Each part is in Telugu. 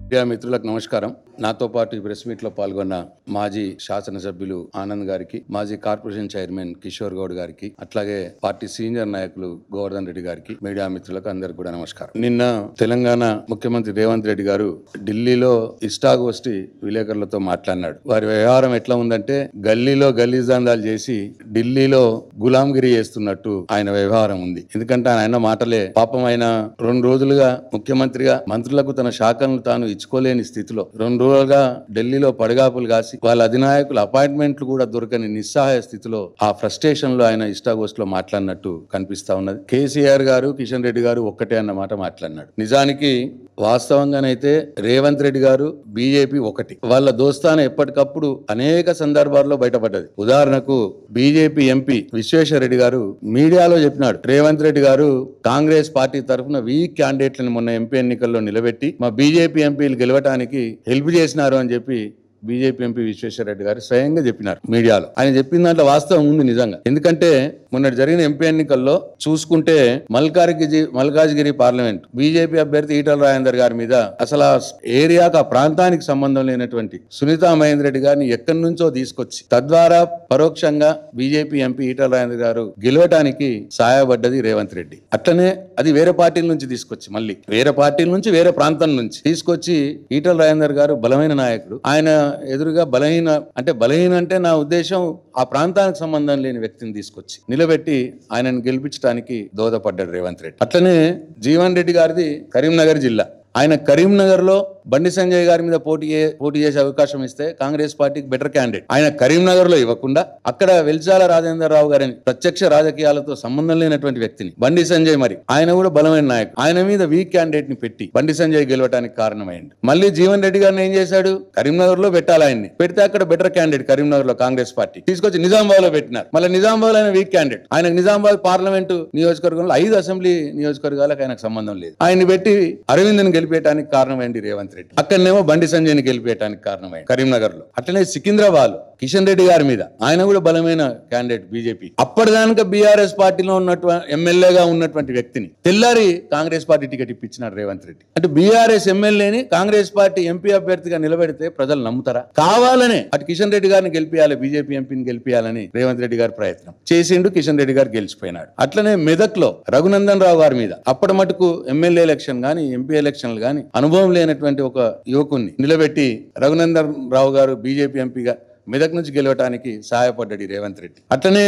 మీడియా మిత్రులకు నమస్కారం. నాతో పాటు ఈ ప్రెస్ మీట్ లో పాల్గొన్న మాజీ శాసనసభ్యులు ఆనంద్ గారికి, మాజీ కార్పొరేషన్ చైర్మన్ కిషోర్ గౌడ్ గారికి, అట్లాగే పార్టీ సీనియర్ నాయకులు గోవర్ధన్ రెడ్డి గారికి, మీడియా మిత్రులకు అందరికి కూడా నమస్కారం. నిన్న తెలంగాణ ముఖ్యమంత్రి రేవంత్ రెడ్డి గారు ఢిల్లీలో ఇష్టాగోష్ఠి విలేకరులతో మాట్లాడినాడు. వారి వ్యవహారం ఎట్లా ఉందంటే గల్లీలో గల్లీజాందాలు చేసి ఢిల్లీలో గులాంగిరి చేస్తున్నట్టు ఆయన వ్యవహారం ఉంది. ఎందుకంటే ఆయన మాటలే పాపం. ఆయన 2 రోజులుగా ముఖ్యమంత్రిగా మంత్రులకు తన శాఖలను తాను ఇచ్చుకోలేని స్థితిలో 2 రోజులుగా ఢిల్లీలో పడగాపులు కాసి వాళ్ళ అధినాయకుల అపాయింట్మెంట్లు కూడా దొరకని నిస్సహాయ స్థితిలో ఆ ఫ్రస్ట్రేషన్ లో ఆయన ఇష్టాగోష్ఠిలో మాట్లాడినట్టు కనిపిస్తా ఉన్నది. కేసీఆర్ గారు, కిషన్ రెడ్డి గారు ఒక్కటే అన్నమాట మాట్లాడినాడు. నిజానికి వాస్తవంగానైతే రేవంత్ రెడ్డి గారు బీజేపీ ఒకటి. వాళ్ళ దోస్తాన ఎప్పటికప్పుడు అనేక సందర్భాల్లో బయటపడ్డది. ఉదాహరణకు బీజేపీ ఎంపీ విశ్వేశ్వర రెడ్డి గారు మీడియాలో చెప్పినాడు, రేవంత్ రెడ్డి గారు కాంగ్రెస్ పార్టీ తరఫున వీక్ క్యాండిడేట్లను మొన్న ఎంపీ ఎన్నికల్లో నిలబెట్టి మా బీజేపీ ఎంపీలు గెలవటానికి హెల్ప్ చేసినారు అని చెప్పి బీజేపీ ఎంపీ విశ్వేశ్వర రెడ్డి గారు స్వయంగా చెప్పినారు మీడియాలో. ఆయన చెప్పిన దాంట్లో వాస్తవం ఉంది నిజంగా. ఎందుకంటే మొన్నటి జరిగిన ఎంపీ ఎన్నికల్లో చూసుకుంటే మల్కాజ్గిరి పార్లమెంట్ బీజేపీ అభ్యర్థి ఈటల రాజేందర్ గారి మీద అసలు ఆ ఏరియాకు, ఆ ప్రాంతానికి సంబంధం లేనటువంటి సునీతా మహేందర్ రెడ్డి గారిని ఎక్కడి నుంచో తీసుకొచ్చి తద్వారా పరోక్షంగా బీజేపీ ఎంపీ ఈటల రాజేందర్ గారు గెలవటానికి సహాయపడ్డది రేవంత్ రెడ్డి. అట్లనే అది వేరే పార్టీల నుంచి తీసుకొచ్చి, మళ్ళీ వేరే పార్టీల నుంచి, వేరే ప్రాంతం నుంచి తీసుకొచ్చి ఈటల రాజేందర్ గారు బలమైన నాయకుడు. ఆయన ఎదురుగా బలహీన అంటే నా ఉద్దేశం ఆ ప్రాంతానికి సంబంధం లేని వ్యక్తిని తీసుకొచ్చి నిలబెట్టి ఆయనను గెలిపించడానికి దోహదపడ్డాడు రేవంత్ రెడ్డి. అట్లనే జీవన్ రెడ్డి గారిది కరీంనగర్ జిల్లా. ఆయన కరీంనగర్ లో బండి సంజయ్ గారి మీద పోటీ చేసే అవకాశం ఇస్తే కాంగ్రెస్ పార్టీకి బెటర్ క్యాండిడేట్. ఆయన కరీంనగర్ లో ఇవ్వకుండా అక్కడ వెల్చాల రాజేంద్రరావు గారిని, ప్రత్యక్ష రాజకీయాలతో సంబంధం లేనటువంటి వ్యక్తిని, బండి సంజయ్, మరి ఆయన కూడా బలమైన నాయకుడు, ఆయన మీద వీక్ క్యాండిడేట్ ని పెట్టి బండి సంజయ్ గెలవడానికి కారణమైంది. మళ్ళీ జీవన్ రెడ్డి గారిని ఏం చేశాడు, కరీంనగర్ లో పెట్టాలి ఆయన్ని. పెడితే అక్కడ బెటర్ క్యాండిడేట్ కరీంనగర్ లో కాంగ్రెస్ పార్టీ తీసుకొచ్చి నిజామాబాద్ లో పెట్టినారు. మళ్ళీ నిజామాబాద్ ఆయన వీక్ క్యాండిడేట్. ఆయనకు నిజామాబాద్ పార్లమెంటు నియోజకవర్గంలో 5 అసెంబ్లీ నియోజకవర్గాలకు ఆయనకు సంబంధం లేదు. ఆయన్ని పెట్టి అరవింద్ని గెలిపేయడానికి కారణమైంది రేవంత్ రెడ్డి. అక్కడనేమో బండి సంజయ్ని గెలిపేయడానికి కారణమైంది కరీంనగర్ లో. అట్లనే సికింద్రాబాద్ కిషన్ రెడ్డి గారి మీద, ఆయన కూడా బలమైన క్యాండిడేట్ బీజేపీ. అప్పటిదానిక బీఆర్ఎస్ పార్టీలో ఉన్నటువంటి ఎమ్మెల్యేగా ఉన్నటువంటి వ్యక్తిని తెల్లారి కాంగ్రెస్ పార్టీ టికెట్ ఇప్పించినాడు రేవంత్ రెడ్డి. అంటే బీఆర్ఎస్ ఎమ్మెల్యేని కాంగ్రెస్ పార్టీ ఎంపీ అభ్యర్థిగా నిలబెడితే ప్రజలు నమ్ముతారా? కావాలనే అటు కిషన్ రెడ్డి గారిని గెలిపియాలి, బీజేపీ ఎంపీని గెలిపియాలని రేవంత్ రెడ్డి గారు ప్రయత్నం చేసిండు. కిషన్ రెడ్డి గారు గెలిచిపోయినాడు. అట్లనే మెదక్ లో రఘునందన్ రావు గారి మీద అప్పటి మటుకు ఎమ్మెల్యే ఎలక్షన్ గానీ, ఎంపీ ఎలక్షన్లు గానీ అనుభవం లేనటువంటి ఒక యువకుణ్ణి నిలబెట్టి రఘునందన్ రావు గారు బీజేపీ ఎంపీగా మెదక్ నుంచి గెలవటానికి సహాయపడ్డాడు రేవంత్ రెడ్డి. అట్లనే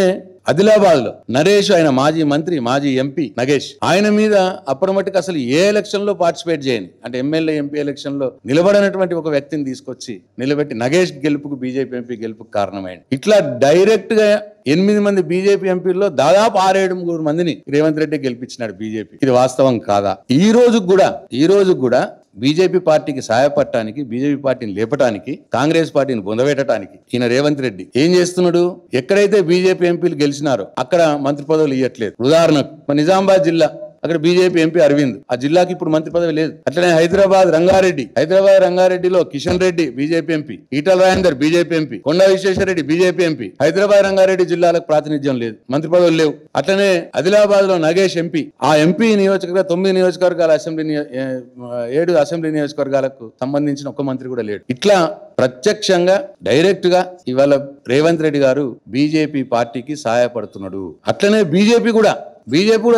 ఆదిలాబాద్ లో నరేష్, ఆయన మాజీ మంత్రి, మాజీ ఎంపీ నగేష్, ఆయన మీద అప్పటి మట్టుకు అసలు ఏ ఎలక్షన్ లో పార్టిసిపేట్ చేయని, అంటే ఎమ్మెల్యే ఎంపీ ఎలక్షన్ లో నిలబడినటువంటి ఒక వ్యక్తిని తీసుకొచ్చి నిలబెట్టి నగేష్ గెలుపుకు, బీజేపీ ఎంపీ గెలుపుకు కారణమైంది. ఇట్లా డైరెక్ట్ గా 8 మంది బీజేపీ ఎంపీల్లో దాదాపు 6-7 మందిని రేవంత్ రెడ్డి గెలిపించినాడు బీజేపీ. ఇది వాస్తవం కాదా? ఈ రోజు కూడా బీజేపీ పార్టీకి సహాయపడటానికి, బీజేపీ పార్టీని లేపటానికి, కాంగ్రెస్ పార్టీని బొందబెట్టడానికి ఈయన రేవంత్ రెడ్డి ఏం చేస్తున్నాడు? ఎక్కడైతే బీజేపీ ఎంపీలు గెలిచినారో అక్కడ మంత్రి పదవులు ఇవ్వట్లేదు. ఉదాహరణకు నిజామాబాద్ జిల్లా, అక్కడ బీజేపీ ఎంపీ అరవింద్, ఆ జిల్లాకి ఇప్పుడు మంత్రి పదవి లేదు. అట్లనే హైదరాబాద్ రంగారెడ్డిలో Kishan Reddy BJP MP, Etela Rajender BJP MP, Konda Vishweshwar Reddy BJP MP. Hyderabad Rangareddy జిల్లాలకు ప్రాతినిధ్యం లేదు, మంత్రి పదవులు లేవు. అట్లనే ఆదిలాబాద్ లో నగేష్ ఎంపీ, ఆ ఎంపీ నియోజకవర్గ 9 నియోజకవర్గాల 7 అసెంబ్లీ నియోజకవర్గాలకు సంబంధించిన ఒక్క మంత్రి కూడా లేడు. ఇట్లా ప్రత్యక్షంగా, డైరెక్ట్ గా ఇవాళ రేవంత్ రెడ్డి గారు బీజేపీ పార్టీకి సహాయపడుతున్నాడు. అట్లనే బీజేపీ కూడా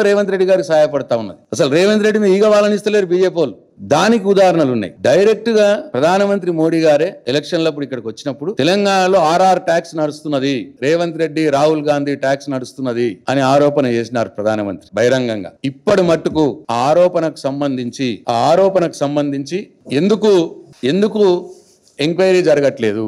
రేవంత్ రెడ్డి గారికి సహాయపడతా ఉన్నది. అసలు రేవంత్ రెడ్డిని ఈగ వాళ్ళని ఇస్తలేరు బీజేపీ వాళ్ళు. దానికి ఉదాహరణలు ఉన్నాయి. డైరెక్ట్ గా ప్రధానమంత్రి మోడీ గారే ఎలక్షన్లప్పుడు ఇక్కడికి వచ్చినప్పుడు తెలంగాణలో RR ట్యాక్స్ నడుస్తున్నది, రేవంత్ రెడ్డి, రాహుల్ గాంధీ ట్యాక్స్ నడుస్తున్నది అని ఆరోపణ చేసినారు ప్రధానమంత్రి బహిరంగంగా. ఇప్పటి మట్టుకు ఆ ఆరోపణకు సంబంధించి ఎందుకు ఎంక్వైరీ జరగట్లేదు?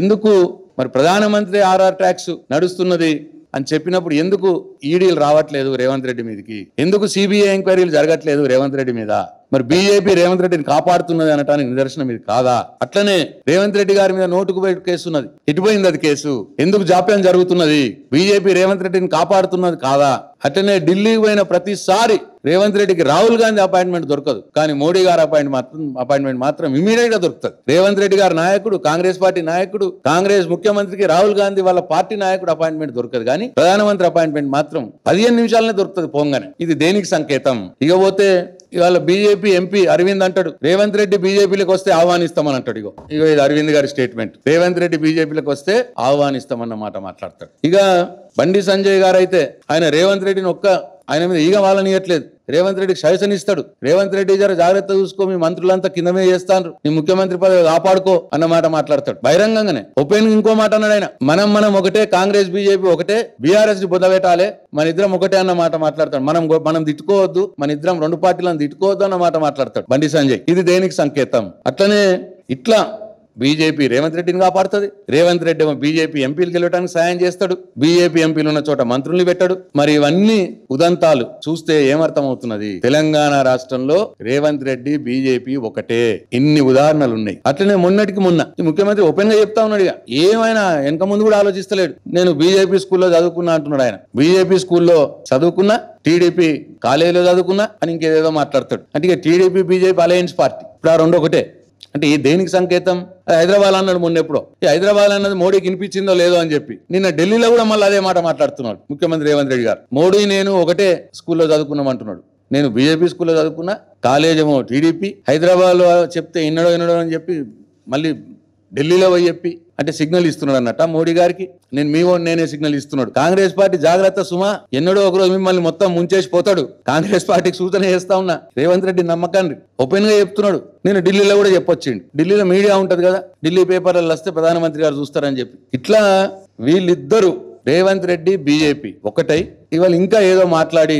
ఎందుకు మరి ప్రధానమంత్రి RR ట్యాక్స్ నడుస్తున్నది అని చెప్పినప్పుడు ఎందుకు ఈడీలు రావట్లేదు రేవంత్ రెడ్డి మీదకి? ఎందుకు సిబిఐ ఎంక్వైరీలు జరగట్లేదు రేవంత్ రెడ్డి మీద? మరి బీజేపీ రేవంత్ రెడ్డిని కాపాడుతున్నది అనటానికి నిదర్శనం ఇది కాదా? అట్లనే రేవంత్ రెడ్డి గారి మీద నోటుకు కేసు ఉన్నది, ఎటుపోయింది అది కేసు? ఎందుకు జాప్యం జరుగుతున్నది? బీజేపీ రేవంత్ రెడ్డిని కాపాడుతున్నది కాదా? అట్లనే ఢిల్లీకి పోయిన ప్రతిసారి రేవంత్ రెడ్డికి రాహుల్ గాంధీ అపాయింట్మెంట్ దొరకదు, కానీ మోడీ గారి అపాయింట్మెంట్ మాత్రం ఇమీడియట్ గా దొరుకుతుంది. రేవంత్ రెడ్డి గారి నాయకుడు, కాంగ్రెస్ పార్టీ నాయకుడు, కాంగ్రెస్ ముఖ్యమంత్రికి రాహుల్ గాంధీ వాళ్ళ పార్టీ నాయకుడు అపాయింట్మెంట్ దొరకదు, కానీ ప్రధానమంత్రి అపాయింట్మెంట్ మాత్రం 15 నిమిషాలనే దొరుకుతుంది పోంగానే. ఇది దేనికి సంకేతం? ఇకపోతే ఇవాళ బీజేపీ ఎంపీ అరవింద్ అంటాడు రేవంత్ రెడ్డి బీజేపీలోకి వస్తే ఆహ్వానిస్తామని అంటాడు. ఇగో ఇది అరవింద్ గారి స్టేట్మెంట్. రేవంత్ రెడ్డి బీజేపీలోకి వస్తే ఆహ్వానిస్తామన్న మాట మాట్లాడతాడు. ఇక బండి సంజయ్ గారు అయితే ఆయన రేవంత్ రెడ్డిని ఆయన మీద ఈగ వాళ్ళనియట్లేదు. రేవంత్ రెడ్డికి సజెషన్ ఇస్తాడు. రేవంత్ రెడ్డి జర జాగ్రత్త చూసుకో, మీ మంత్రులంతా కిందమే చేస్తాను, నీ ముఖ్యమంత్రి పదవి కాపాడుకో అన్న మాట మాట్లాడతాడు బహిరంగంగానే. ఓపెన్ ఇంకో మాట అన్నాడు ఆయన, మనం ఒకటే, కాంగ్రెస్ బీజేపీ ఒకటే, బీఆర్ఎస్ ని బుద్ధపెట్టాలి, మన ఇద్దరం ఒకటే అన్న మాట మాట్లాడతాడు. మనం తిట్టుకోవద్దు, మన ఇద్దరం రెండు పార్టీలను తిట్టుకోవద్దు అన్న మాట మాట్లాడతాడు బండి సంజయ్. ఇది దేనికి సంకేతం? అట్లనే ఇట్లా బీజేపీ రేవంత్ రెడ్డిని కాపాడుతుంది, రేవంత్ రెడ్డి బీజేపీ ఎంపీలు గెలవడానికి సాయం చేస్తాడు, బీజేపీ ఎంపీలు ఉన్న చోట మంత్రుల్ని పెట్టాడు. మరి ఇవన్నీ ఉదంతాలు చూస్తే ఏమర్థం అవుతున్నది? తెలంగాణ రాష్ట్రంలో రేవంత్ రెడ్డి బీజేపీ ఒకటే. ఇన్ని ఉదాహరణలు ఉన్నాయి. అట్లనే మొన్నటికి మొన్న ఈ ముఖ్యమంత్రి ఓపెన్ గా చెప్తా ఉన్నాడు, ఏమైనా వెనక ముందు కూడా ఆలోచిస్తలేడు. నేను బీజేపీ స్కూల్లో చదువుకున్నా అంటున్నాడు ఆయన. బీజేపీ స్కూల్లో చదువుకున్నా, టీడీపీ కాలేజీలో చదువుకున్నా అని ఇంకేదేదో మాట్లాడతాడు. అంటే ఇక టీడీపీ బీజేపీ అలయన్స్ పార్టీ ఇప్పుడు ఆ రెండు ఒకటే. అంటే ఈ దేనికి సంకేతం? హైదరాబాద్ అన్నాడు మొన్న ఎప్పుడో. ఈ హైదరాబాద్ అన్నది మోడీకి వినిపించిందో లేదో అని చెప్పి నిన్న ఢిల్లీలో కూడా మళ్ళీ అదే మాట మాట్లాడుతున్నాడు ముఖ్యమంత్రి రేవంత్ రెడ్డి గారు. మోడీ నేను ఒకటే స్కూల్లో చదువుకున్నాం అంటున్నాడు. నేను బీజేపీ స్కూల్లో చదువుకున్నా, కాలేజ్ ఏమో టీడీపీ, హైదరాబాద్ లో చెప్తే ఇన్నడో అని చెప్పి మళ్ళీ ఢిల్లీలో పోయి చెప్పి అంటే సిగ్నల్ ఇస్తున్నాడు అన్నట్ట మోడీ గారికి. నేనే సిగ్నల్ ఇస్తున్నాడు. కాంగ్రెస్ పార్టీ జాగ్రత్త సుమా, ఎన్నడో ఒకరోజు మిమ్మల్ని మొత్తం ముంచేసి పోతాడు. కాంగ్రెస్ పార్టీకి సూచన చేస్తా ఉన్నా, రేవంత్ రెడ్డి నమ్మకాన్ని ఓపెన్ గా చెప్తున్నాడు. నేను ఢిల్లీలో కూడా చెప్పొచ్చిండు. ఢిల్లీలో మీడియా ఉంటది కదా, ఢిల్లీ పేపర్లలో వస్తే ప్రధానమంత్రి గారు చూస్తారని చెప్పి. ఇట్లా వీళ్ళిద్దరు రేవంత్ రెడ్డి బీజేపీ ఒకటై ఇవాళ ఇంకా ఏదో మాట్లాడి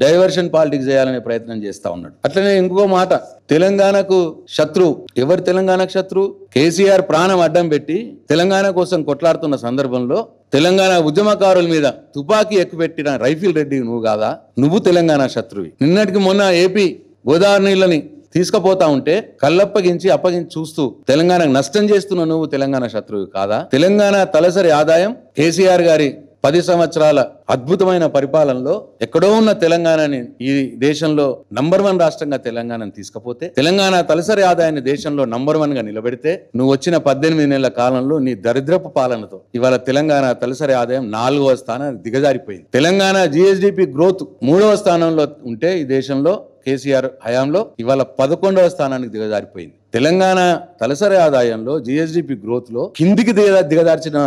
డైవర్షన్ పాలిటిక్స్ చేయాలనే ప్రయత్నం చేస్తా ఉన్నాడు. అట్లనే ఇంకో మాట, తెలంగాణకు శత్రువు ఎవరు? తెలంగాణకు శత్రువు కేసీఆర్. ప్రాణం అడ్డం పెట్టి తెలంగాణ కోసం కొట్లాడుతున్న సందర్భంలో తెలంగాణ ఉద్యమకారుల మీద తుపాకీ ఎక్కుపెట్టిన రైఫిల్ రెడ్డి నువ్వు కాదా? నువ్వు తెలంగాణ శత్రువి. నిన్నటికి మొన్న ఏపీ గోదావరి నీళ్ళని తీసుకుపోతా ఉంటే కళ్ళప్పగించి అప్పగించి చూస్తూ తెలంగాణకు నష్టం చేస్తున్న నువ్వు తెలంగాణ శత్రువు కాదా? తెలంగాణ తలసరి ఆదాయం కేసీఆర్ గారి 10 సంవత్సరాల అద్భుతమైన పరిపాలనలో ఎక్కడో ఉన్న తెలంగాణని ఈ దేశంలో నంబర్ 1 రాష్ట్రంగా తెలంగాణను తీసుకపోతే, తెలంగాణ తలసరి ఆదాయాన్ని దేశంలో నంబర్ 1 గా నిలబెడితే, నువ్వు వచ్చిన 18 నెలల కాలంలో నీ దరిద్రపు పాలనతో ఇవాళ తెలంగాణ తలసరి ఆదాయం 4వ స్థానానికి దిగజారిపోయింది. తెలంగాణ జిఎస్డిపి గ్రోత్ 3వ స్థానంలో ఉంటే ఈ దేశంలో కేసీఆర్ హయాంలో ఇవాళ 11వ స్థానానికి దిగజారిపోయింది. తెలంగాణ తలసరి ఆదాయంలో జిఎస్డిపి గ్రోత్ లో కిందికి దిగజార్చిన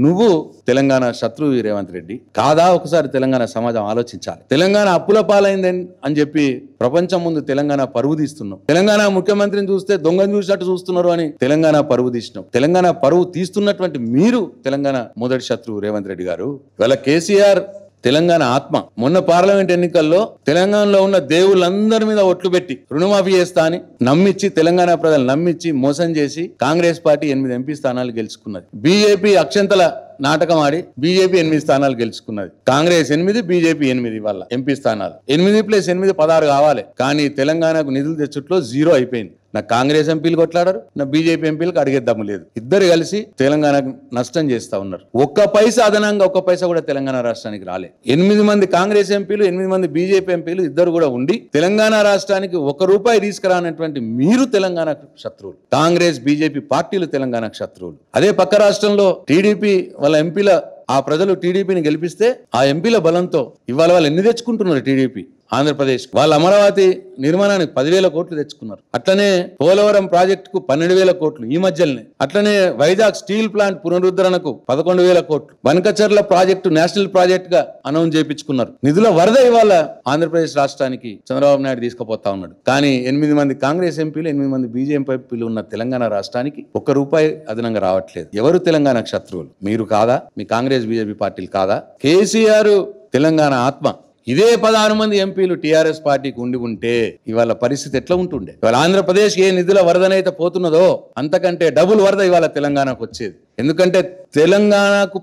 నువ్వు తెలంగాణ శత్రువు రేవంత్ రెడ్డి కాదా? ఒకసారి తెలంగాణ సమాజం ఆలోచించాలి. తెలంగాణ అప్పుల పాలైంది అని చెప్పి ప్రపంచం ముందు తెలంగాణ పరువు తీస్తున్నావు. తెలంగాణ ముఖ్యమంత్రిని చూస్తే దొంగను చూసినట్టు చూస్తున్నారు అని తెలంగాణ పరువు తీసినావు. తెలంగాణ పరువు తీస్తున్నటువంటి మీరు తెలంగాణ మొదటి శత్రువు రేవంత్ రెడ్డి గారు. ఇవాళ కేసీఆర్ తెలంగాణ ఆత్మ. మొన్న పార్లమెంట్ ఎన్నికల్లో తెలంగాణలో ఉన్న దేవుళ్ళందరి మీద ఒట్లు పెట్టి రుణమాఫీ చేస్తా అని నమ్మించి తెలంగాణ ప్రజలు నమ్మించి మోసం చేసి కాంగ్రెస్ పార్టీ 8 ఎంపీ స్థానాలు గెలుచుకున్నది. బీజేపీ అక్షంతల నాటకం ఆడి బీజేపీ 8 స్థానాలు గెలుచుకున్నది. కాంగ్రెస్ 8, బీజేపీ 8 వల్ల ఎంపీ స్థానాలు 8 + 8 16 కావాలి. కానీ తెలంగాణకు నిధులు తెచ్చుట్లో 0 అయిపోయింది. నా కాంగ్రెస్ ఎంపీలు కొట్లాడారు, నా బీజేపీ ఎంపీలకు అడిగే దమ్ము లేదు. ఇద్దరు కలిసి తెలంగాణకు నష్టం చేస్తా ఉన్నారు. ఒక్క పైసా అదనంగా ఒక్క పైసా కూడా తెలంగాణ రాష్ట్రానికి రాలే. 8 మంది కాంగ్రెస్ ఎంపీలు, 8 మంది బీజేపీ ఎంపీలు ఇద్దరు కూడా ఉండి తెలంగాణ రాష్ట్రానికి ₹1 తీసుకురానటువంటి మీరు తెలంగాణ శత్రువులు. కాంగ్రెస్ బీజేపీ పార్టీలు తెలంగాణకు శత్రువులు. అదే పక్క రాష్ట్రంలో టీడీపీ వాళ్ళ ఎంపీల ఆ ప్రజలు టీడీపీని గెలిపిస్తే ఆ ఎంపీల బలంతో ఇవాళ వాళ్ళు ఎన్ని తెచ్చుకుంటున్నారు? టీడీపీ ఆంధ్రప్రదేశ్ వాళ్ళ అమరావతి నిర్మాణానికి 10,000 కోట్లు తెచ్చుకున్నారు. అట్లనే పోలవరం ప్రాజెక్టుకు 12,000 కోట్లు ఈ మధ్యలోనే. అట్లనే వైజాగ్ స్టీల్ ప్లాంట్ పునరుద్ధరణకు 11,000 కోట్లు. బనకచర్ల ప్రాజెక్టు నేషనల్ ప్రాజెక్ట్ గా అనౌన్స్ చేయించుకున్నారు. నిధుల వరద ఇవాళ ఆంధ్రప్రదేశ్ రాష్ట్రానికి చంద్రబాబు నాయుడు తీసుకుపోతా ఉన్నాడు. కానీ 8 మంది కాంగ్రెస్ ఎంపీలు, 8 మంది బీజేపీ ఎంపీలు ఉన్న తెలంగాణ రాష్ట్రానికి ₹1 అదనంగా రావట్లేదు. ఎవరు తెలంగాణకు శత్రువులు? మీరు కాదా? మీ కాంగ్రెస్ బీజేపీ పార్టీలు కాదా? కేసీఆర్ తెలంగాణ ఆత్మ. ఇదే 16 మంది ఎంపీలు టీఆర్ఎస్ పార్టీకి ఉంటే ఇవాళ పరిస్థితి ఎట్లా ఉంటుండే? ఇవాళ ఆంధ్రప్రదేశ్ ఏ నిధుల వరదనైతే పోతున్నదో అంతకంటే డబుల్ వరద ఇవాళ తెలంగాణకు వచ్చేది. ఎందుకంటే తెలంగాణకు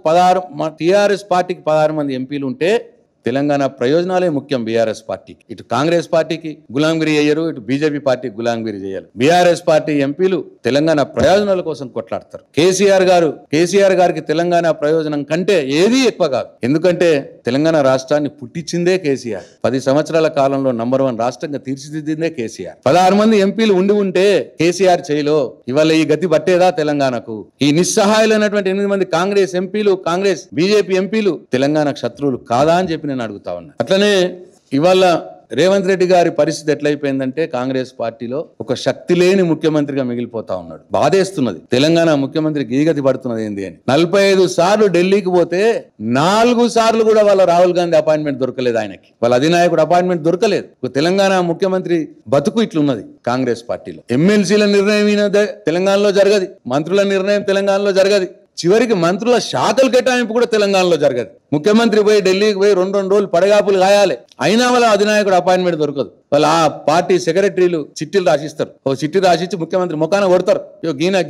టీఆర్ఎస్ పార్టీకి 16 మంది ఎంపీలు ఉంటే తెలంగాణ ప్రయోజనాలే ముఖ్యం బీఆర్ఎస్ పార్టీకి. ఇటు కాంగ్రెస్ పార్టీకి గులాంగిరి చేయరు, ఇటు బీజేపీ పార్టీకి గులాంగిరి చేయాలి. బీఆర్ఎస్ పార్టీ ఎంపీలు తెలంగాణ ప్రయోజనాల కోసం కొట్లాడతారు. కేసీఆర్ గారికి తెలంగాణ ప్రయోజనం కంటే ఏదీ ఎక్కువ కాదు. ఎందుకంటే తెలంగాణ రాష్ట్రాన్ని పుట్టించిందే కేసీఆర్. 10 సంవత్సరాల కాలంలో నంబర్ 1 రాష్ట్రంగా తీర్చిదిద్దిందే కేసీఆర్. 16 మంది ఎంపీలు ఉంటే కేసీఆర్ చేయిలో ఇవాళ ఈ గతి పట్టేదా తెలంగాణకు? ఈ నిస్సహాయులైనటువంటి 8 మంది కాంగ్రెస్ ఎంపీలు, కాంగ్రెస్ బీజేపీ ఎంపీలు తెలంగాణకు శత్రువులు కాదా అని చెప్పి నేను అడుగుతా ఉన్నా. అట్లనే ఇవాళ రేవంత్ రెడ్డి గారి పరిస్థితి ఎట్లయిపోయిందంటే కాంగ్రెస్ పార్టీలో ఒక శక్తి లేని ముఖ్యమంత్రిగా మిగిలిపోతా ఉన్నాడు. బాధేస్తున్నది. తెలంగాణ ముఖ్యమంత్రి గీగతి పడుతున్నది ఏంది అని. 45 సార్లు ఢిల్లీకి పోతే 4 సార్లు కూడా వాళ్ళ రాహుల్ గాంధీ అపాయింట్మెంట్ దొరకలేదు. ఆయనకి వాళ్ళ అధినాయకుడు అపాయింట్మెంట్ దొరకలేదు. తెలంగాణ ముఖ్యమంత్రి బతుకు ఇట్లున్నది. కాంగ్రెస్ పార్టీలో ఎమ్మెల్సీల నిర్ణయం తెలంగాణలో జరగదు, మంత్రుల నిర్ణయం తెలంగాణలో జరగదు, చివరికి మంత్రుల శాఖలు కేటాయింపు కూడా తెలంగాణలో జరగదు. ముఖ్యమంత్రి పోయి ఢిల్లీకి పోయి 2 రోజులు పడగాపులు కాయాలి, అయినా వాళ్ళ అధినాయకుడు అపాయింట్మెంట్ దొరకదు. వాళ్ళ ఆ పార్టీ సెక్రటరీలు చిట్టీలు రాసిస్తారు. ఓ చిట్టి రాసిచ్చి ముఖ్యమంత్రి ముఖాన కొడతారు.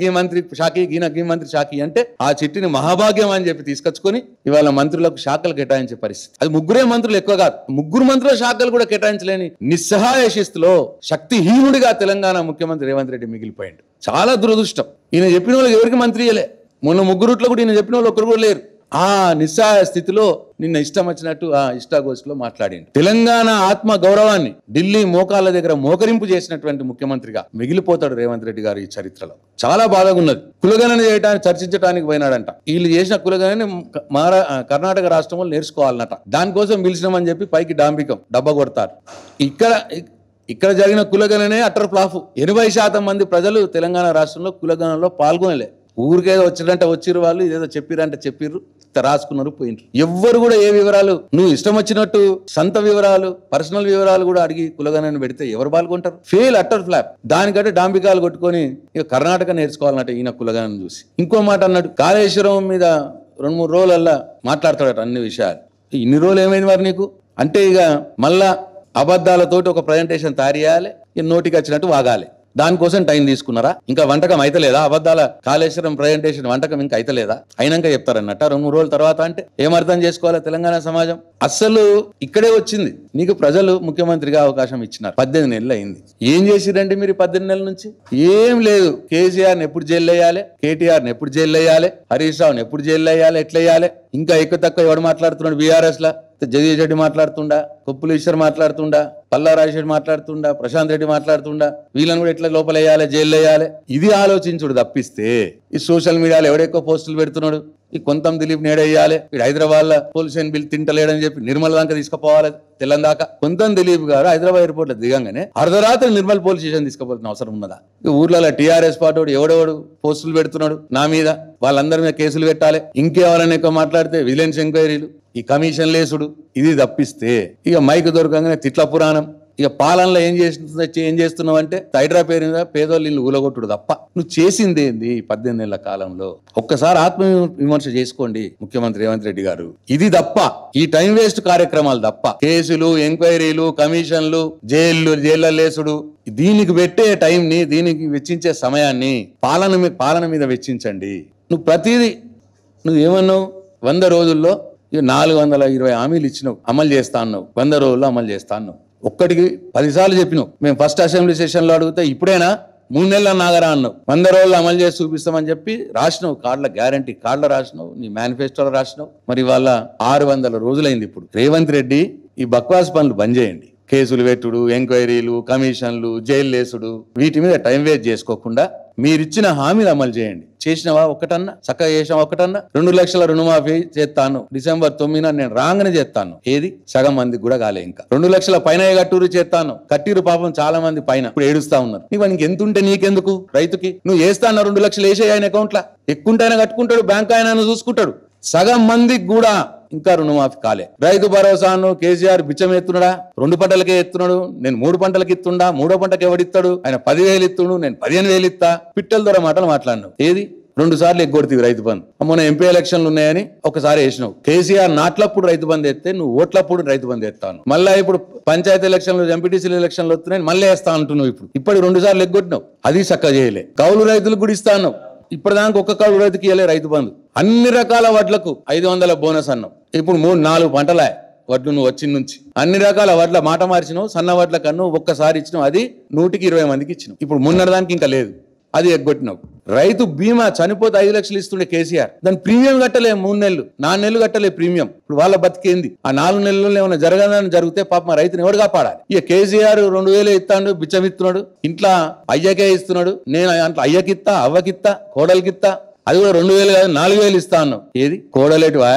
గీ మంత్రి షాకి, గీ మంత్రి షాకి అంటే ఆ చిట్టిని మహాభాగ్యం అని చెప్పి తీసుకొచ్చుకొని ఇవాళ మంత్రులకు శాఖలు కేటాయించే పరిస్థితి. అది 3 మంత్రులు ఎక్కువ కాదు, 3 మంత్రుల శాఖలు కూడా కేటాయించలేని నిస్సహాయ శిస్తులో శక్తిహీనుడిగా తెలంగాణ ముఖ్యమంత్రి రేవంత్ రెడ్డి మిగిలిపోయాడు. చాలా దురదృష్టం. ఈయన చెప్పిన వాళ్ళకి ఎవరికి మంత్రి ఇయ్యలే. మొన్న 3 కూడా ఈయన చెప్పిన వాళ్ళు ఒక్కరు కూడా లేరు. ఆ నిస్సహాయ స్థితిలో నిన్న ఇష్టం వచ్చినట్టు ఆ ఇష్టాగోష్ఠిలో మాట్లాడింది. తెలంగాణ ఆత్మ గౌరవాన్ని ఢిల్లీ మోకాళ్ళ దగ్గర మోకరింపు చేసినటువంటి ముఖ్యమంత్రిగా మిగిలిపోతాడు రేవంత్ రెడ్డి గారు ఈ చరిత్రలో. చాలా బాధగా ఉన్నది. కులగణన చేయడానికి చర్చించడానికి పోయినాడంట. వీళ్ళు చేసిన కులగణని కర్ణాటక రాష్ట్రం వాళ్ళు నేర్చుకోవాలన్నట. దానికోసం పిలిచినామని చెప్పి పైకి డాంబికం డబ్బా కొడతారు. ఇక్కడ జరిగిన కులగణనే అట్టర్ ఫ్లాఫ్. 80% మంది ప్రజలు తెలంగాణ రాష్ట్రంలో కులగణనలో పాల్గొనలే. ఊరికేదో వచ్చిరంటే వచ్చిర్రు, వాళ్ళు ఇదేదో చెప్పిరంటే చెప్పిర్రు, రాసుకున్నారు, పోయినరు. ఎవ్వరు కూడా ఏ వివరాలు నువ్వు ఇష్టం వచ్చినట్టు సొంత వివరాలు, పర్సనల్ వివరాలు కూడా అడిగి కులగణన పెడితే ఎవరు పాల్గొంటారు? Fail, utter flop. దానికంటే డాంబికాలు కొట్టుకొని ఇక కర్ణాటక నేర్చుకోవాలన్నట్టు ఈయన కులగణన చూసి. ఇంకో మాట అన్నాడు, కాళేశ్వరం మీద 2-3 రోజులల్లా మాట్లాడతాడట అన్ని విషయాలు. ఇన్ని రోజులు ఏమైంది మరి నీకు అంటే ఇక మళ్ళా అబద్ధాలతోటి ఒక ప్రజెంటేషన్ తయారు చేయాలి, నోటికి వచ్చినట్టు వాగాలి. దానికోసం టైం తీసుకున్నారా? ఇంకా వంటకం అయితలేదా? అబద్ధాల కాళేశ్వరం ప్రజెంటేషన్ వంటకం ఇంకా అయితలేదా? అయినాక చెప్తారన్నట్ట 2-3 రోజుల తర్వాత అంటే ఏమర్థం చేసుకోవాలి తెలంగాణ సమాజం? అస్సలు ఇక్కడే వచ్చింది. నీకు ప్రజలు ముఖ్యమంత్రిగా అవకాశం ఇచ్చినారు. 18 నెలలు అయింది. ఏం చేసిరండి మీరు 18 నెలల నుంచి? ఏం లేదు. కేసీఆర్ని ఎప్పుడు జైలు వేయాలి, కేటీఆర్ని ఎప్పుడు జైలు వేయాలి, హరీష్ రావుని ఎప్పుడు జైలు వేయాలి, ఎట్లా వేయాలి? ఇంకా ఎక్కువ తక్కువ ఎవడు మాట్లాడుతున్నాడు? బీఆర్ఎస్ లా జగదీష్ రెడ్డి మాట్లాడుతుండా, కొప్పుల ఈశ్వర్ మాట్లాడుతుండా, పల్లా రాజశేఖర్ మాట్లాడుతుండా, ప్రశాంత్ రెడ్డి మాట్లాడుతుండా, వీళ్ళని కూడా ఎట్లా లోపల వేయాలి, జైలు వేయాలి, ఇది ఆలోచించుడు తప్పిస్తే ఈ సోషల్ మీడియాలో ఎవడెక్కువ పోస్టులు పెడుతున్నాడు, ఈ కొంతం దిలీప్ నేడేయాలి, వీడు హైదరాబాద్ లో పోలీస్ బిల్ తింటలేడని చెప్పి నిర్మల్ దాకా తీసుకుపోవాలి, తెల్లం దాకా. కొంతం దిలీప్ గారు హైదరాబాద్ ఎయిర్పోర్ట్ లో దిగంగానే అర్ధరాత్రి నిర్మల్ పోలీస్ స్టేషన్ తీసుకుపోవాల్సిన అవసరం ఉన్నదా? ఊర్లలో టీఆర్ఎస్ పార్టీ ఎవడెవడు పోస్టులు పెడుతున్నాడు నా మీద, వాళ్ళందరి మీద కేసులు పెట్టాలి, ఇంకెవరైనా ఎక్కువ మాట్లాడితే విజిలెన్స్ ఎంక్వైరీలు, ఈ కమిషన్ లేసుడు, ఇది తప్పిస్తే ఇక మైక్ దొరకంగానే తిట్ల పురాణం. ఇక పాలనలో ఏం చేస్తున్నావు అంటే హైడ్రా పేరు మీద పేదోళ్ళు ఇల్లు ఊలగొట్టుడు తప్ప నువ్వు చేసింది ఏంది 18 నెలల కాలంలో? ఒక్కసారి ఆత్మ విమర్శ చేసుకోండి ముఖ్యమంత్రి రేవంత్ రెడ్డి గారు. ఇది తప్ప ఈ టైం వేస్ట్ కార్యక్రమాలు తప్ప, కేసులు, ఎంక్వైరీలు, కమిషన్లు, జైళ్ళ లేసుడు, దీనికి పెట్టే టైం ని, దీనికి వెచ్చించే సమయాన్ని పాలన మీద వెచ్చించండి. నువ్వు ప్రతిదీ నువ్వు ఏమన్నావు? 100 రోజుల్లో 420 హామీలు ఇచ్చినావు, అమలు చేస్తా అన్నావు. 100 రోజుల్లో అమలు చేస్తా అన్నావు. ఒక్కటికి 10 సార్లు చెప్పినావు. మేము ఫస్ట్ అసెంబ్లీ సెషన్లో అడిగితే ఇప్పుడైనా 3 నెలల నాగరా అన్నావు. 100 రోజులు అమలు చేసి చూపిస్తామని చెప్పి రాసినావు. కార్డుల గ్యారంటీ కార్డులో రాసినావు, నీ మేనిఫెస్టోలో రాసినావు. మరి వాళ్ళ 600 రోజులైంది. ఇప్పుడు రేవంత్ రెడ్డి ఈ బక్వాస్ పనులు బంద్ చేయండి. కేసులు పెట్టుడు, ఎంక్వైరీలు, కమిషన్లు, జైలు లేసుడు, వీటి మీద టైం వేస్ట్ చేసుకోకుండా మీరిచ్చిన హామీలు అమలు చేయండి. చేసినవా ఒక్కటన్నా? చక్కగా చేసినవా ఒక్కటన్నా? 2 లక్షల రుణమాఫీ చేస్తాను, December 9న నేను రాగానే చేస్తాను. ఏది? సగం మందికి కూడా కాలే. ఇంకా 2 లక్షల పైన కట్టూరు చేస్తాను, కట్టిరు పాపం చాలా మంది పైన ఇప్పుడు ఏడుస్తా ఉన్నారు. నీకు ఎంత ఉంటే నీకెందుకు? రైతుకి నువ్వు వేస్తాను 2 లక్షలు వేసే ఆయన అకౌంట్లా, ఎక్కుంటైనా కట్టుకుంటాడు, బ్యాంక్ ఆయన చూసుకుంటాడు. సగం మందికి కూడా ఇంకా రుణమాఫీ కాలే. రైతు భరోసాను కేసీఆర్ బిచ్చం ఎత్తున్నాడా? 2 పంటలకే ఎత్తున్నాడు. నేను 3 పంటలకి ఇస్తుండా, 3వ పంటకి ఎవడిస్తాడు? ఆయన 10,000 ఇస్తుండు, నేను 15,000 ఇస్తా. పిట్టల ద్వారా మాటలు మాట్లాడినావు. ఏది? 2 సార్లు ఎగ్గొడుతీవి రైతు బంధు. మొన్న ఎంపీ ఎలక్షన్లు ఉన్నాయని ఒకసారి వేసినావు. కేసీఆర్ నాట్లప్పుడు రైతు బంధు ఎత్తే నువ్వు ఓట్లప్పుడు రైతు బంధు ఎత్తాను. మళ్ళీ ఇప్పుడు పంచాయతీ ఎలక్షన్లు, ఎంపీటీసీ ఎలక్షన్లు వస్తున్నాయి, మళ్ళీ వేస్తా అంటున్నావు. ఇప్పుడు 2 సార్లు ఎగ్గొట్టినావు. అది చక్కగా చేయలే. కౌలు రైతులకు కూడా ఇస్తాను. ఇప్పటిదాకా ఒక్క కౌలు రైతుకి ఇవ్వలే రైతు బంధు. అన్ని రకాల వడ్లకు 500 బోనస్ అన్నావు. ఇప్పుడు 3-4 పంటలే వడ్లు నువ్వు వచ్చిన నుంచి. అన్ని రకాల వడ్ల మాట మార్చినావు. సన్న వడ్ల కన్ను ఒక్కసారి ఇచ్చినావు, అది 100కి 20 మందికి ఇచ్చినావు. ఇప్పుడు మొన్నటిదానికి ఇంకా లేదు, అది ఎగ్గొట్టినావు. రైతు బీమా చనిపోతే 5 లక్షలు ఇస్తుండే కేసీఆర్, దాని ప్రీమియం కట్టలే. 3 నెలలు 4 నెలలు కట్టలే ప్రీమియం. ఇప్పుడు వాళ్ళ బతికేంది? ఆ 4 నెలల్లో ఏమైనా జరగదని జరిగితే పాప రైతుని ఎవడు కాపాడాలి? ఇక కేసీఆర్ 2,000 ఇస్తాడు, బిచ్చం ఇస్తున్నాడు, ఇంట్లో అయ్యకే ఇస్తున్నాడు. నేను అంట్లో అయ్యకిత్తా, అవ్వకిత్తా, కోడలికిత్తా, అది కూడా 2,000 కాదు 4,000 ఇస్తా అన్నావు. ఏది? కోడలేటివా,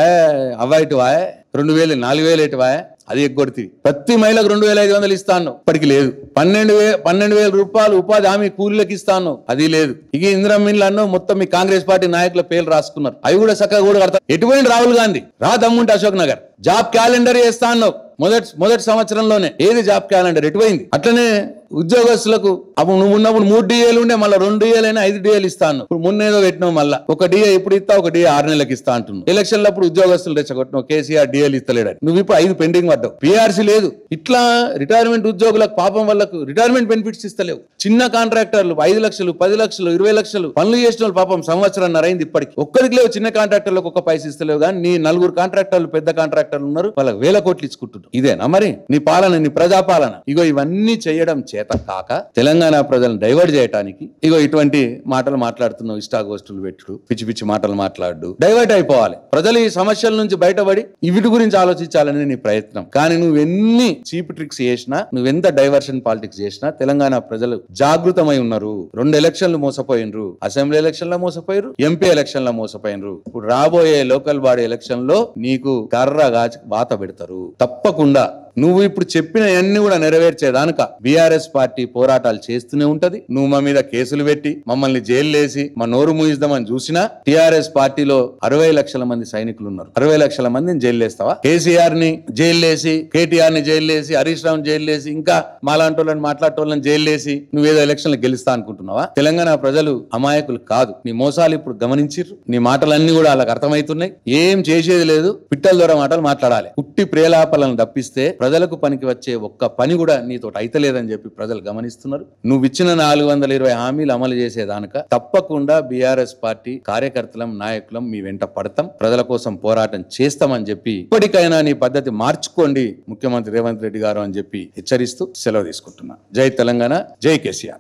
అవ్వ ఇటువా? 2,000 4,000 ఎటువా? అది ఎగ్గొడితే ప్రతి మహిళకు 2,500 ఇస్తాను, ఇప్పటికి లేదు. 12,000 రూపాయలు ఉపాధి హామీ కూలీలకు ఇస్తాను, అది లేదు. ఇక ఇందిరమ్మిన్లు మొత్తం మీ కాంగ్రెస్ పార్టీ నాయకుల పేర్లు రాసుకున్నారు, అవి కూడా చక్కగా కూడా కడతారు. ఎటువంటి రాహుల్ గాంధీ రా దమ్ముంటే అశోక్ నగర్ జాబ్ క్యాలెండర్ చేస్తా అన్నావు మొదటి సంవత్సరంలోనే, ఏది జాబ్ క్యాలెండర్ ఎటుపోయింది? అట్లనే ఉద్యోగస్తులకు అప్పుడు నువ్వు ఉన్నప్పుడు 3 DAలు ఉండే, మళ్ళీ 2 DAలు అయినా 5 DAలు ఇస్తాను. ఇప్పుడు మొన్నేదో పెట్టినావు, మళ్ళీ ఒక DA ఇప్పుడు ఇస్తా, ఒక DA 6 నెలలకు ఇస్తా అంటున్నావు. ఎలక్షన్ల అప్పుడు ఉద్యోగస్తులు రెచ్చగొట్టినావు, కేసీఆర్ DAలు ఇస్తలేడు, నువ్వు ఇప్పుడు 5 పెండింగ్ పడ్డావు, PRC లేదు. ఇట్లా రిటైర్మెంట్ ఉద్యోగులకు పాపం వాళ్ళకు రిటైర్మెంట్ బెనిఫిట్స్ ఇస్తలేవు. చిన్న కాంట్రాక్టర్లు 5 లక్షలు 10 లక్షలు 20 లక్షలు పనులు చేసిన వాళ్ళు పాపం సంవత్సరంన్నర అయింది, ఇప్పటికి ఒక్కరికి లేవు. చిన్న కాంట్రాక్టర్లకు ఒక్క పైస ఇస్తలేవు, కానీ నీ 4 కాంట్రాక్టర్లు పెద్ద కాంట్రాక్టర్లు ఉన్నారు, వాళ్ళకి 1000 కోట్లు ఇచ్చుకుంటున్నారు. ఇదేనా మరి నీ పాలన, నీ ప్రజాపాలన? ఇగో ఇవన్నీ చేయడం చేత కాక తెలంగాణ ప్రజలను డైవర్ట్ చేయడానికి ఇగో ఇటువంటి మాటలు మాట్లాడుతున్నావు, ఇష్టాగోష్ఠులు పెట్టుడు, పిచ్చి పిచ్చి మాటలు మాట్లాడు, డైవర్ట్ అయిపోవాలి. ప్రజలు ఈ సమస్యల నుంచి బయటపడి వీటి గురించి ఆలోచించాలని నీ ప్రయత్నం. కానీ నువ్వెన్ని చీప్ ట్రిక్స్ చేసినా, నువ్వెంత డైవర్షన్ పాలిటిక్స్ చేసినా తెలంగాణ ప్రజలు జాగృతమై ఉన్నారు. 2 ఎలక్షన్లు మోసపోయినరు, అసెంబ్లీ ఎలక్షన్ లో మోసపోయారు, MP ఎలక్షన్ లో మోసపోయినరు. ఇప్పుడు రాబోయే లోకల్ బాడీ ఎలక్షన్ లో నీకు కర్రగా వాత పెడతారు తప్పకుండా. నువ్వు ఇప్పుడు చెప్పిన అన్ని కూడా నెరవేర్చేదానిక BRS పార్టీ పోరాటాలు చేస్తూనే ఉంటది. నువ్వు మా మీద కేసులు పెట్టి మమ్మల్ని జైలు వేసి మా నోరు మూయిద్దామని చూసినా, TRS పార్టీలో 60 లక్షల మంది సైనికులు ఉన్నారు, 60 లక్షల మందిని జైలు వేస్తావా? KCR ని జైలు వేసి, KTR ని జైలు వేసి, హరీష్ రావు జైలు వేసి, ఇంకా మాలాంటి వాళ్ళని మాట్లాడేటోళ్ళని జైలు వేసి నువ్వేదో ఎలక్షన్లు గెలుస్తా అనుకుంటున్నావా? తెలంగాణ ప్రజలు అమాయకులు కాదు. నీ మోసాలు ఇప్పుడు గమనించిర్రు, నీ మాటలన్నీ కూడా వాళ్ళకి అర్థమవుతున్నాయి. ఏం చేసేది లేదు, పిట్టల ద్వారా మాటలు మాట్లాడాలి. పుట్టి ప్రేలాపలను తప్పిస్తే ప్రజలకు పనికి వచ్చే ఒక్క పని కూడా నీతో అయితలేదని చెప్పి ప్రజలు గమనిస్తున్నారు. నువ్వు ఇచ్చిన 420 హామీలు అమలు చేసేదానిక తప్పకుండా BRS పార్టీ కార్యకర్తలం నాయకులం మీ వెంట పడతాం, ప్రజల కోసం పోరాటం చేస్తామని చెప్పి ఇప్పటికైనా నీ పద్ధతి మార్చుకోండి ముఖ్యమంత్రి రేవంత్ రెడ్డి గారు అని చెప్పి హెచ్చరిస్తూ సెలవు తీసుకుంటున్నా. జై తెలంగాణ, జై కేసీఆర్.